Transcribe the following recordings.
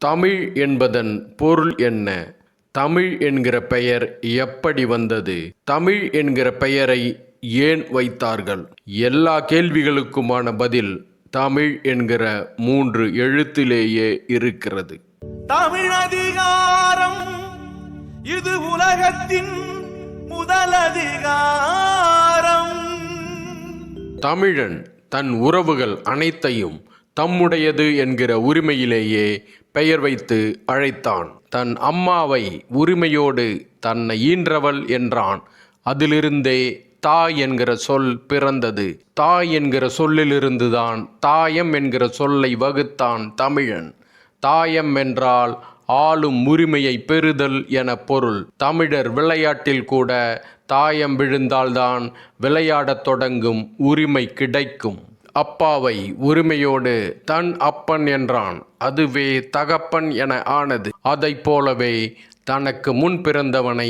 தமிழ் என்பதன் பொருள் என்ன? தமிழ் என்கிற பெயர் எப்படி வந்தது? தமிழ் என்கிற பெயரை ஏன் வைத்தார்கள்? எல்லா கேள்விகளுக்குமான பதில் தமிழ் என்கிற 3 எழுத்திலேயே இருக்கிறது. தமிழ் அதிகாரம் இது உலகத்தின் முதல் அதிகாரம். தமிழன் தன் உறவுகள் அனைத்தையும் தம்முடையது என்கிற உரிமையிலேயே பெயர் வைத்து அழைத்தான். தன் அம்மாவை உரிமையோடு தன்னை ஈன்றவள் என்றான். அதிலிருந்தே தாய் என்கிற சொல் பிறந்தது. தாய் என்கிற சொல்லிலிருந்துதான் தாயம் என்கிற சொல்லை வகுத்தான் தமிழன். தாயம் என்றால் ஆளும் உரிமையை பெறுதல் என பொருள். தமிழர் விளையாட்டில் கூட தாயம் விழுந்தால்தான் விளையாடத் தொடங்கும் உரிமை கிடைக்கும். அப்பாவை உரிமையோடு தன் அப்பன் என்றான். அதுவே தகப்பன் என ஆனது. அதைப் போலவே தனக்கு முன் பிறந்தவனை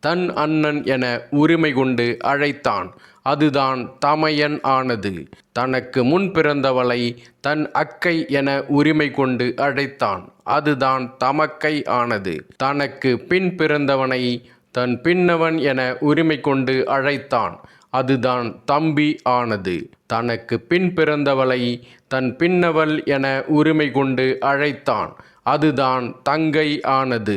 தன் அண்ணன் என உரிமை கொண்டு அழைத்தான். அதுதான் தமையன் ஆனது. தனக்கு முன் பிறந்தவளை தன் அக்கை என உரிமை கொண்டு அழைத்தான். அதுதான் தமக்கை ஆனது. தனக்கு பின் பிறந்தவனை தன் பின்னவன் என உரிமை கொண்டு அழைத்தான். அதுதான் தம்பி ஆனது. தனக்கு பின் பிறந்தவளை தன் பின்னவள் என உரிமை கொண்டு அழைத்தான். அதுதான் தங்கை ஆனது.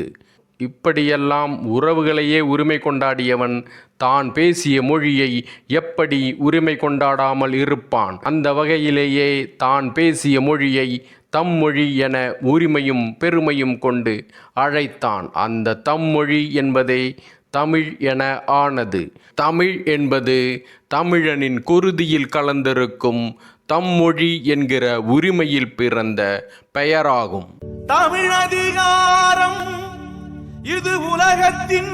இப்படியெல்லாம் உறவுகளையே உரிமை கொண்டாடியவன் தான் பேசிய மொழியை எப்படி உரிமை கொண்டாடாமல் இருப்பான்? அந்த வகையிலேயே தான் பேசிய மொழியை தம்மொழி என உரிமையும் பெருமையும் கொண்டு அழைத்தான். அந்த தம்மொழி என்பதே தமிழ் என ஆனது. தமிழ் என்பது தமிழனின் குருதியில் கலந்திருக்கும் தம்மொழி என்கிற உரிமையில் பிறந்த பெயராகும். தமிழ் அதிகாரம் இது உலகத்தின்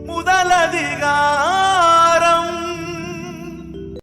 முதல் அதிகாரம்.